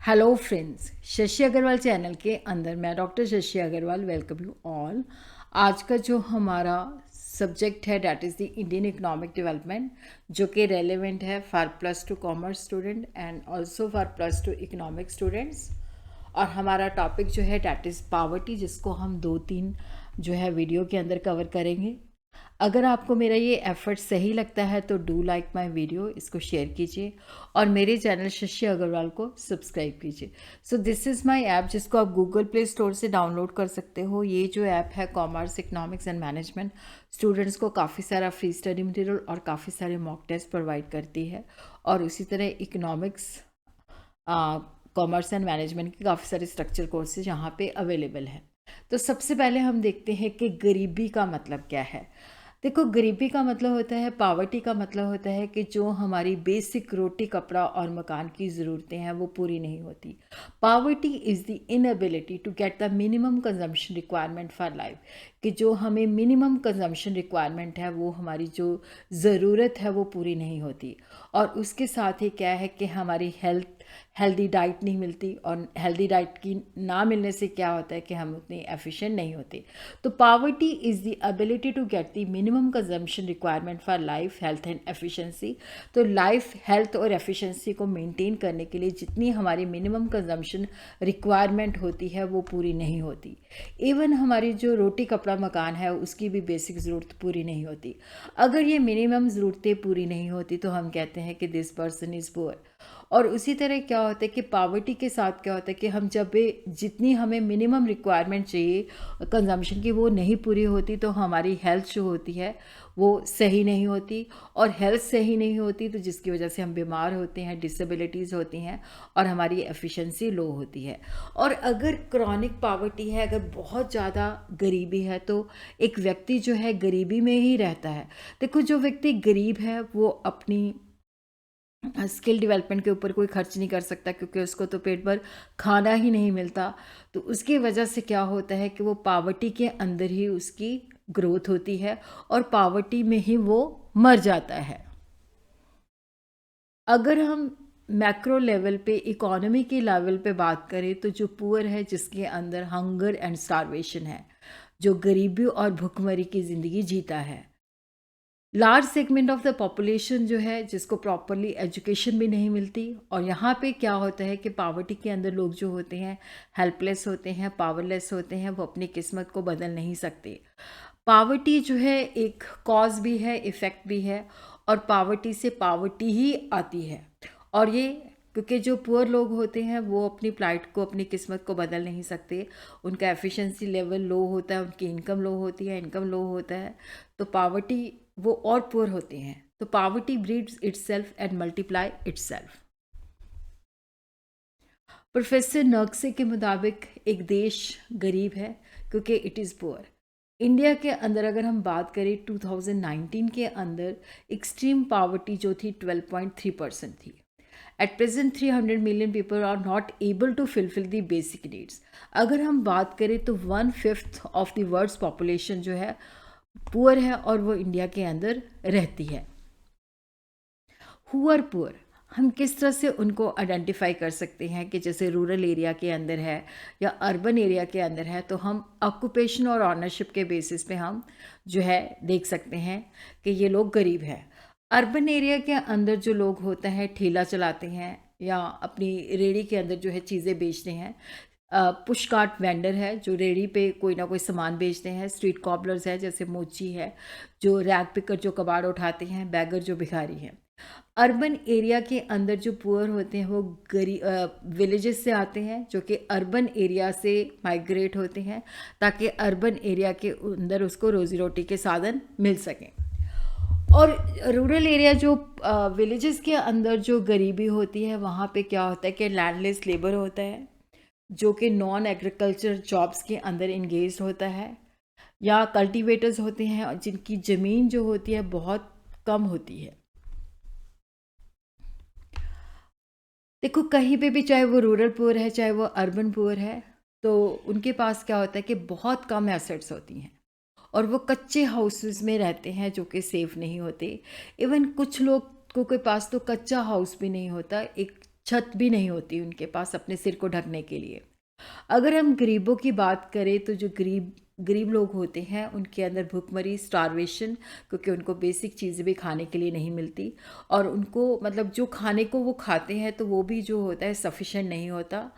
Hello friends, Shashi Agarwal channel के अंदर मैं doctor Shashi Agarwal welcome you all. आज का जो हमारा सब्जेक्ट है that is the Indian economic development, जो कि रेलेवेंट है for +2 commerce student and also for +2 economic students. और हमारा टॉपिक जो है डैट इज़ पावर्टी, जिसको हम 2-3 जो है वीडियो के अंदर कवर करेंगे। अगर आपको मेरा ये एफर्ट सही लगता है तो डू लाइक माय वीडियो, इसको शेयर कीजिए और मेरे चैनल शशि अग्रवाल को सब्सक्राइब कीजिए। So this is my app, जिसको आप गूगल प्ले स्टोर से डाउनलोड कर सकते हो। ये जो ऐप है commerce, economics and management students को काफ़ी सारा फ्री स्टडी मटेरियल और काफ़ी सारे मॉक टेस्ट प्रोवाइड करती है। और उसी तरह इकोनॉमिक्स, कॉमर्स एंड मैनेजमेंट के काफ़ी सारे स्ट्रक्चर कोर्सेज यहाँ पे अवेलेबल हैं। तो सबसे पहले हम देखते हैं कि गरीबी का मतलब क्या है। देखो, गरीबी का मतलब होता है, पावर्टी का मतलब होता है कि जो हमारी बेसिक रोटी कपड़ा और मकान की ज़रूरतें हैं वो पूरी नहीं होती। Poverty is the inability to get the minimum consumption requirement for life, कि जो हमें मिनिमम कंजम्पशन रिक्वायरमेंट है वो हमारी जो ज़रूरत है वो पूरी नहीं होती। और उसके साथ ही क्या है कि हमारी हेल्दी डाइट नहीं मिलती, और हेल्दी डाइट की ना मिलने से क्या होता है कि हम उतनी एफिशिएंट नहीं होते। तो poverty is the ability to get the minimum consumption requirement for life, health and efficiency. तो लाइफ, हेल्थ और एफिशिएंसी को मेंटेन करने के लिए जितनी हमारी मिनिमम कंजम्पशन रिक्वायरमेंट होती है वो पूरी नहीं होती। इवन हमारी जो रोटी कपड़ा मकान है उसकी भी बेसिक ज़रूरत पूरी नहीं होती। अगर ये मिनिमम ज़रूरतें पूरी नहीं होती तो हम कहते हैं कि दिस पर्सन इज़ पुअर। और उसी तरह क्या होता है कि पावर्टी के साथ क्या होता है कि हम जब भी जितनी हमें मिनिमम रिक्वायरमेंट चाहिए कंजम्पशन की वो नहीं पूरी होती, तो हमारी हेल्थ जो होती है वो सही नहीं होती। और हेल्थ सही नहीं होती तो जिसकी वजह से हम बीमार होते हैं, डिसेबिलिटीज़ होती हैं और हमारी एफिशिएंसी लो होती है। और अगर क्रॉनिक पावर्टी है, अगर बहुत ज़्यादा गरीबी है, तो एक व्यक्ति जो है गरीबी में ही रहता है। देखो, जो व्यक्ति गरीब है वो अपनी स्किल डेवलपमेंट के ऊपर कोई खर्च नहीं कर सकता, क्योंकि उसको तो पेट भर खाना ही नहीं मिलता। तो उसकी वजह से क्या होता है कि वो पावर्टी के अंदर ही उसकी ग्रोथ होती है और पावर्टी में ही वो मर जाता है। अगर हम मैक्रो लेवल पे, इकोनॉमी के लेवल पे बात करें, तो जो पुअर है, जिसके अंदर हंगर एंड स्टारवेशन है, जो गरीबी और भुखमरी की ज़िंदगी जीता है। Large segment of the population जो है, जिसको प्रॉपरली एजुकेशन भी नहीं मिलती। और यहाँ पे क्या होता है कि पावर्टी के अंदर लोग जो होते हैं हेल्पलेस होते हैं, पावरलेस होते हैं, वो अपनी किस्मत को बदल नहीं सकते। पावर्टी जो है एक कॉज भी है, इफ़ेक्ट भी है, और पावर्टी से पावर्टी ही आती है। और ये क्योंकि जो पुअर लोग होते हैं वो अपनी प्लाइट को, अपनी किस्मत को बदल नहीं सकते। उनका एफिशिएंसी लेवल लो होता है, उनकी इनकम लो होती है, इनकम लो होता है, तो पावर्टी वो और पुअर होते हैं। तो poverty breeds itself and multiply itself. Professor Nurkse के मुताबिक एक देश गरीब है क्योंकि इट इज़ पुअर। इंडिया के अंदर अगर हम बात करें 2019 के अंदर एक्सट्रीम पावर्टी जो थी 12.3% थी। At present 300 million people are not able to fulfil the basic needs. अगर हम बात करें तो 1/5 ऑफ द वर्ल्ड्स पॉपुलेशन जो है पुअर है, और वो इंडिया के अंदर रहती है। हु आर पुअर, हम किस तरह से उनको आइडेंटिफाई कर सकते हैं कि जैसे रूरल एरिया के अंदर है या अर्बन एरिया के अंदर है, तो हम ऑक्यूपेशन और ऑनरशिप के बेसिस पे हम जो है देख सकते हैं कि ये लोग गरीब हैं। अर्बन एरिया के अंदर जो लोग होते हैं ठेला चलाते हैं या अपनी रेड़ी के अंदर जो है चीज़ें बेचते हैं। पुश कार्ट वेंडर है जो रेड़ी पे कोई ना कोई सामान बेचते हैं। स्ट्रीट कॉबलर्स है जैसे मोची है जो रैग पिकर जो कबाड़ उठाते हैं। बैगर जो भिखारी हैं। अर्बन एरिया के अंदर जो पुअर होते हैं वो विलेजेस से आते हैं, जो कि अर्बन एरिया से माइग्रेट होते हैं ताकि अर्बन एरिया के अंदर उसको रोज़ी रोटी के साधन मिल सकें। और रूरल एरिया जो विलेजेस के अंदर जो गरीबी होती है वहाँ पे क्या होता है कि लैंडलेस लेबर होता है जो कि नॉन एग्रीकल्चर जॉब्स के अंदर इंगेज होता है, या कल्टीवेटर्स होते हैं जिनकी ज़मीन जो होती है बहुत कम होती है। देखो, कहीं पे भी चाहे वो रूरल पुअर है चाहे वो अर्बन पुअर है, तो उनके पास क्या होता है कि बहुत कम एसेट्स होती हैं और वो कच्चे हाउसेस में रहते हैं जो कि सेफ़ नहीं होते। इवन कुछ लोग को के पास तो कच्चा हाउस भी नहीं होता, एक छत भी नहीं होती उनके पास अपने सिर को ढकने के लिए। अगर हम गरीबों की बात करें तो जो गरीब गरीब लोग होते हैं उनके अंदर भूखमरी, स्टारवेशन, क्योंकि उनको बेसिक चीज़ें भी खाने के लिए नहीं मिलती, और उनको मतलब जो खाने को वो खाते हैं तो वो भी जो होता है सफिशेंट नहीं होता,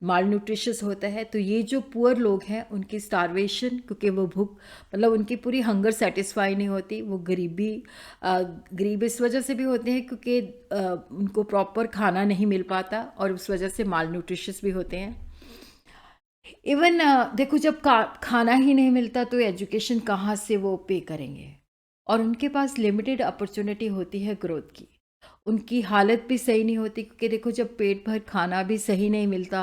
माल न्यूट्रिशियस होता है। तो ये जो पुअर लोग हैं उनकी स्टारवेशन, क्योंकि वो भूख मतलब उनकी पूरी हंगर सेटिस्फाई नहीं होती, वो गरीब इस वजह से भी होते हैं क्योंकि उनको प्रॉपर खाना नहीं मिल पाता और उस वजह से माल न्यूट्रिशियस भी होते हैं। इवन देखो, जब खाना ही नहीं मिलता तो एजुकेशन कहाँ से वो पे करेंगे, और उनके पास लिमिटेड अपॉर्चुनिटी होती है ग्रोथ की। उनकी हालत भी सही नहीं होती, क्योंकि देखो जब पेट भर खाना भी सही नहीं मिलता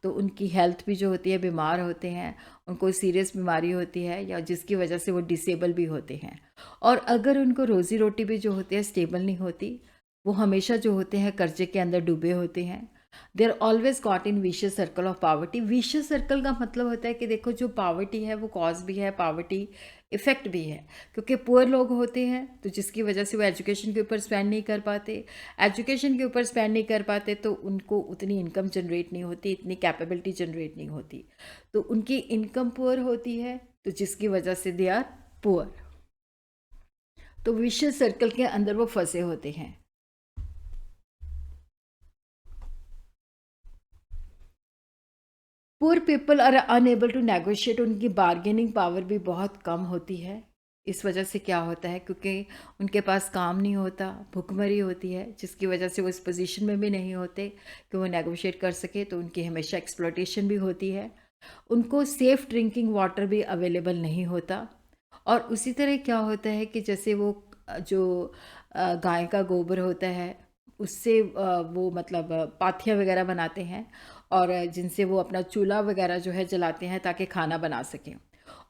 तो उनकी हेल्थ भी जो होती है, बीमार होते हैं, उनको सीरियस बीमारी होती है या जिसकी वजह से वो डिसेबल भी होते हैं। और अगर उनको रोज़ी रोटी भी जो होती है स्टेबल नहीं होती, वो हमेशा जो होते हैं कर्जे के अंदर डूबे होते हैं। They are always caught in vicious circle of poverty. Vicious circle का मतलब होता है कि देखो जो पावर्टी है वो कॉज भी है, पावर्टी इफेक्ट भी है, क्योंकि पुअर लोग होते हैं तो जिसकी वजह से वो एजुकेशन के ऊपर स्पेंड नहीं कर पाते। एजुकेशन के ऊपर स्पेंड नहीं कर पाते तो उनको उतनी इनकम जनरेट नहीं होती, इतनी कैपेबिलिटी जनरेट नहीं होती, तो उनकी इनकम पुअर होती है, तो जिसकी वजह से दे आर पुअर। तो विशियस सर्कल के अंदर वो फंसे होते हैं। Poor people are unable to negotiate. उनकी बार्गेनिंग पावर भी बहुत कम होती है। इस वजह से क्या होता है, क्योंकि उनके पास काम नहीं होता, भुखमरी होती है, जिसकी वजह से वो इस पोजीशन में भी नहीं होते कि वो नेगोशिएट कर सके, तो उनकी हमेशा एक्सप्लॉयटेशन भी होती है। उनको सेफ़ ड्रिंकिंग वाटर भी अवेलेबल नहीं होता। और उसी तरह क्या होता है कि जैसे वो जो गाय का गोबर होता है उससे वो मतलब पाथियाँ वगैरह बनाते हैं, और जिनसे वो अपना चूल्हा वगैरह जो है जलाते हैं ताकि खाना बना सकें।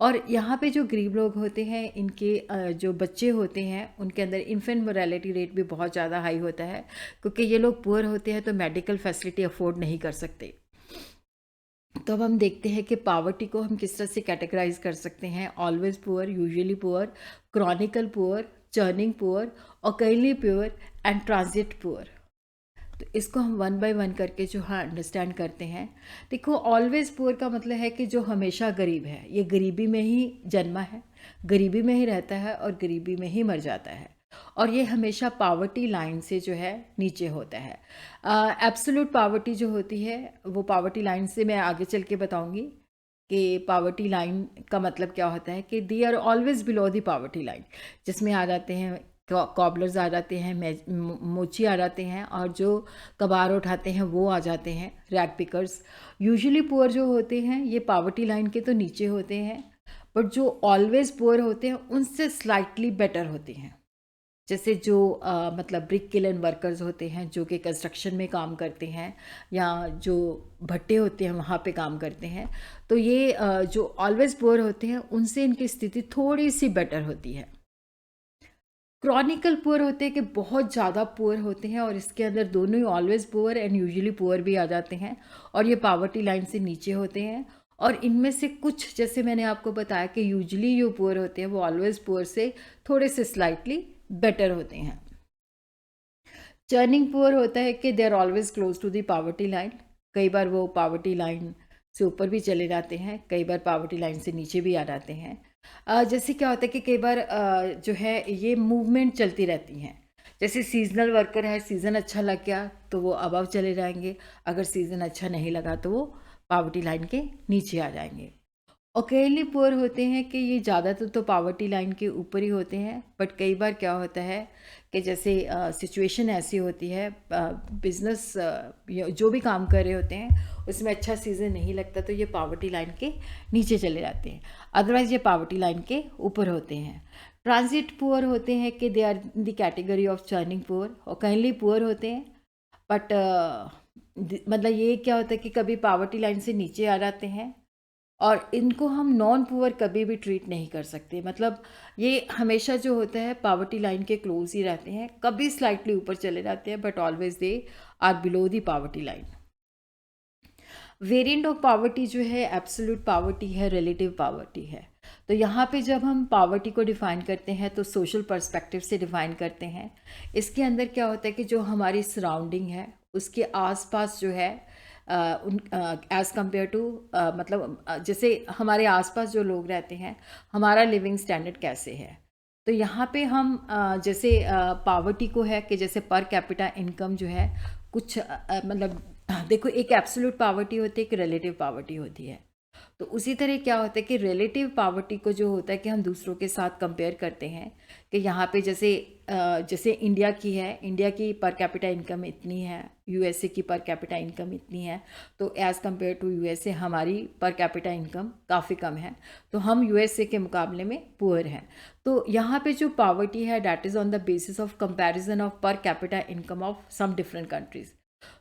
और यहाँ पे जो गरीब लोग होते हैं इनके जो बच्चे होते हैं उनके अंदर इन्फेंट मोरालिटी रेट भी बहुत ज़्यादा हाई होता है, क्योंकि ये लोग पुअर होते हैं तो मेडिकल फैसिलिटी अफोर्ड नहीं कर सकते। तो अब हम देखते हैं कि पावर्टी को हम किस तरह से कैटेगराइज कर सकते हैं। Always poor, usually poor, Chronicle poor, churning poor, occasionally poor and transit poor. तो इसको हम वन बाय वन करके जो है अंडरस्टैंड करते हैं। देखो, ऑलवेज पुअर का मतलब है कि जो हमेशा गरीब है, ये गरीबी में ही जन्मा है, गरीबी में ही रहता है और गरीबी में ही मर जाता है, और ये हमेशा पावर्टी लाइन से जो है नीचे होता है। एब्सोल्यूट पावर्टी जो होती है वो पावर्टी लाइन से मैं आगे चल के बताऊंगी कि पावर्टी लाइन का मतलब क्या होता है, कि they are always below the poverty line, जिसमें आ जाते हैं कॉबलर्स आ जाते हैं, मोची आ जाते हैं, और जो कबार उठाते हैं वो आ जाते हैं, रैग पिकर्स। यूजुअली पुअर जो होते हैं ये पावर्टी लाइन के तो नीचे होते हैं, बट जो ऑलवेज पुअर होते हैं उनसे स्लाइटली बेटर होते हैं। जैसे जो मतलब ब्रिक किलन वर्कर्स होते हैं जो कि कंस्ट्रक्शन में काम करते हैं, या जो भट्टे होते हैं वहाँ पे काम करते हैं, तो ये जो ऑलवेज पुअर होते हैं उनसे इनकी स्थिति थोड़ी सी बेटर होती है। क्रॉनिकल पुअर होते हैं कि बहुत ज़्यादा पुअर होते हैं, और इसके अंदर दोनों ही always poor and usually poor भी आ जाते हैं, और ये पावर्टी लाइन से नीचे होते हैं। और इनमें से कुछ, जैसे मैंने आपको बताया कि यूजुअली जो पुअर होते हैं वो ऑलवेज पुअर से थोड़े से स्लाइटली बेटर होते हैं। चर्निंग पुअर होता है कि they are always close to the poverty line. कई बार वो पावर्टी लाइन से ऊपर भी चले जाते हैं, कई बार पावर्टी लाइन से नीचे भी आ जाते हैं। जैसे क्या होता है कि कई बार जो है ये मूवमेंट चलती रहती हैं। जैसे सीजनल वर्कर है, सीज़न अच्छा लग गया तो वो अबव चले जाएंगे, अगर सीज़न अच्छा नहीं लगा तो वो पावर्टी लाइन के नीचे आ जाएंगे। ओकेजनली पुअर होते हैं कि ये ज़्यादातर तो पावर्टी लाइन के ऊपर ही होते हैं, बट कई बार क्या होता है कि जैसे सिचुएशन ऐसी होती है, बिजनेस जो भी काम कर रहे होते हैं उसमें अच्छा सीज़न नहीं लगता तो ये पावर्टी लाइन के नीचे चले जाते हैं, अदरवाइज़ ये पावर्टी लाइन के ऊपर होते हैं। ट्रांजिट पुअर होते हैं कि they are in the category of churning poor. Occasionally poor होते हैं, बट मतलब ये क्या होता है कि कभी पावर्टी लाइन से नीचे आ जाते हैं, और इनको हम नॉन पुअर कभी भी ट्रीट नहीं कर सकते। मतलब ये हमेशा जो होता है पावर्टी लाइन के क्लोज ही रहते हैं, कभी स्लाइटली ऊपर चले जाते हैं, but always they are below the poverty line. Variant of poverty जो है एब्सोल्यूट पावर्टी है, रिलेटिव पावर्टी है। तो यहाँ पे जब हम पावर्टी को डिफ़ाइन करते हैं तो सोशल पर्सपेक्टिव से डिफ़ाइन करते हैं। इसके अंदर क्या होता है कि जो हमारी सराउंडिंग है उसके आसपास जो है उन एज़ कम्पेयर टू मतलब जैसे हमारे आसपास जो लोग रहते हैं, हमारा लिविंग स्टैंडर्ड कैसे है। तो यहाँ पे हम जैसे पावर्टी को है कि जैसे पर कैपिटा इनकम जो है कुछ मतलब देखो, एक एब्सोल्यूट पावर्टी होती है, एक रिलेटिव पावर्टी होती है। तो उसी तरह क्या होता है कि रिलेटिव पावर्टी को जो होता है कि हम दूसरों के साथ कंपेयर करते हैं कि यहाँ पे जैसे इंडिया की है, इंडिया की पर कैपिटा इनकम इतनी है, यूएसए की पर कैपिटा इनकम इतनी है, तो एज़ कंपेयर टू यूएसए हमारी पर कैपिटा इनकम काफ़ी कम है, तो हम यूएसए के मुकाबले में पुअर हैं। तो यहाँ पे जो पावर्टी है that is on the basis of comparison of per capita income of some different countries.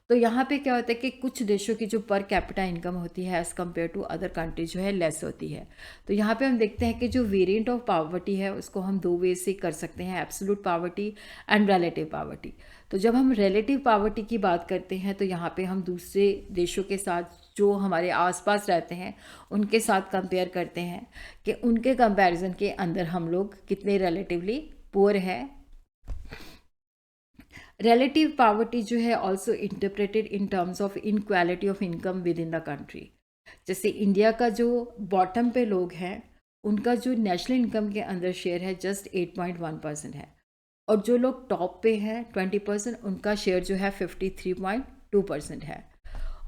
तो यहाँ पे क्या होता है कि कुछ देशों की जो पर कैपिटा इनकम होती है as compare to other country जो है लेस होती है। तो यहाँ पे हम देखते हैं कि जो वेरिएंट ऑफ पावर्टी है उसको हम दो वे से कर सकते हैं, absolute poverty and relative poverty. तो जब हम रिलेटिव पावर्टी की बात करते हैं तो यहाँ पे हम दूसरे देशों के साथ जो हमारे आसपास रहते हैं उनके साथ कंपेयर करते हैं कि उनके कंपैरिजन के अंदर हम लोग कितने रिलेटिवली पुअर हैं। रिलेटिव पावर्टी जो है also interpreted in terms of inequality of income with in the country. जैसे इंडिया का जो बॉटम पे लोग हैं उनका जो नेशनल इनकम के अंदर शेयर है जस्ट 8.1% है, और जो लोग टॉप पे हैं 20% उनका शेयर जो है 53.2% है।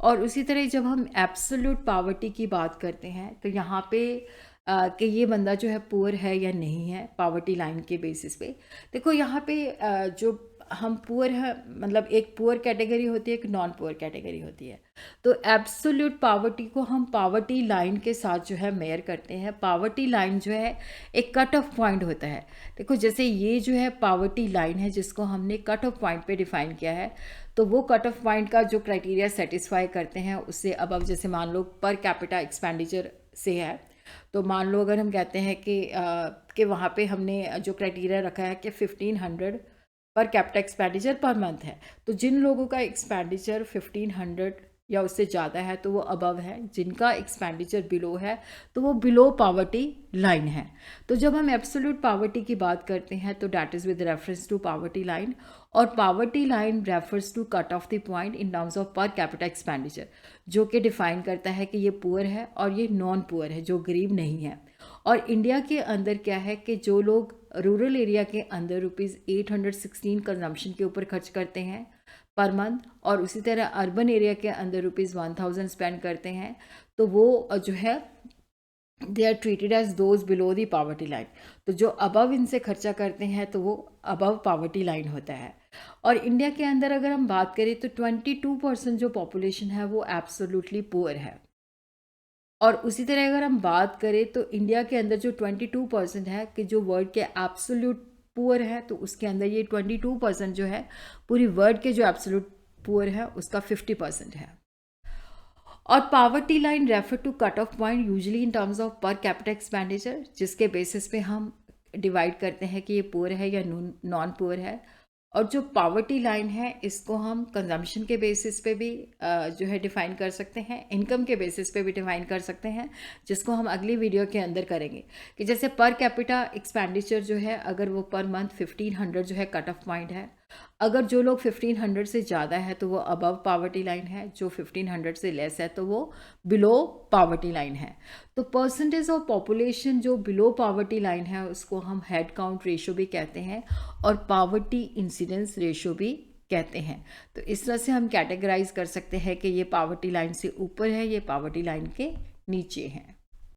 और उसी तरह जब हम एब्सोल्यूट पावर्टी की बात करते हैं तो यहाँ पे कि ये बंदा जो है पुअर है या नहीं है पावर्टी लाइन के बेसिस पे। देखो यहाँ पे जो हम पुअर है मतलब एक पुअर कैटेगरी होती है, एक नॉन पुअर कैटेगरी होती है। तो एब्सोल्यूट पावर्टी को हम पावर्टी लाइन के साथ जो है मेयर करते हैं। पावर्टी लाइन जो है एक कट ऑफ पॉइंट होता है। देखो जैसे ये जो है पावर्टी लाइन है जिसको हमने कट ऑफ पॉइंट पे डिफाइन किया है, तो वो कट ऑफ पॉइंट का जो क्राइटेरिया सेटिस्फाई करते हैं उससे अब जैसे मान लो पर कैपिटा एक्सपेंडिचर से है, तो मान लो अगर हम कहते हैं कि वहाँ पे हमने जो क्राइटेरिया रखा है कि 1500 पर कैपिटा एक्सपेंडिचर पर मंथ है, तो जिन लोगों का एक्सपेंडिचर 1500 या उससे ज़्यादा है तो वो अबव है, जिनका एक्सपेंडिचर बिलो है तो वो बिलो पावर्टी लाइन है। तो जब हम एब्सोल्यूट पावर्टी की बात करते हैं तो that is with reference to poverty line, और poverty line refers to cut off the point in terms of per capita expenditure, जो कि डिफाइन करता है कि ये पुअर है और ये नॉन पुअर है, जो गरीब नहीं है। और इंडिया के अंदर क्या है कि जो लोग रूरल एरिया के अंदर ₹816 कंजम्पशन के ऊपर खर्च करते हैं पर मंथ, और उसी तरह अर्बन एरिया के अंदर ₹1000 स्पेंड करते हैं, तो वो जो है they are treated as those below the poverty line. तो जो अबव इनसे खर्चा करते हैं तो वो अबव पावर्टी लाइन होता है। और इंडिया के अंदर अगर हम बात करें तो 22% जो पॉपुलेशन है वो एब्सोल्युटली पुअर है। और उसी तरह अगर हम बात करें तो इंडिया के अंदर जो 22% है कि जो वर्ल्ड के एब्सोल्यूट पुअर है, तो उसके अंदर ये 22% जो है पूरी वर्ल्ड के जो एब्सोल्यूट पुअर है उसका 50% है। और poverty line refer to cut off point usually in terms of per capita expenditure, जिसके बेसिस पे हम डिवाइड करते हैं कि ये पुअर है या नॉन पुअर है। और जो पावर्टी लाइन है इसको हम कंजम्पशन के बेसिस पे भी जो है डिफ़ाइन कर सकते हैं, इनकम के बेसिस पे भी डिफ़ाइन कर सकते हैं, जिसको हम अगली वीडियो के अंदर करेंगे। कि जैसे पर कैपिटा एक्सपेंडिचर जो है अगर वो पर मंथ 1500 जो है कट ऑफ पॉइंट है, अगर जो लोग 1500 से ज़्यादा है तो वो अबव पावर्टी लाइन है, जो 1500 से लेस है तो वो बिलो पावर्टी लाइन है। तो परसेंटेज ऑफ पॉपुलेशन जो बिलो पावर्टी लाइन है उसको हम हेड काउंट रेशो भी कहते हैं और पावर्टी इंसिडेंस रेशो भी कहते हैं। तो इस तरह से हम कैटेगराइज कर सकते हैं कि ये पावर्टी लाइन से ऊपर है, ये पावर्टी लाइन के नीचे है।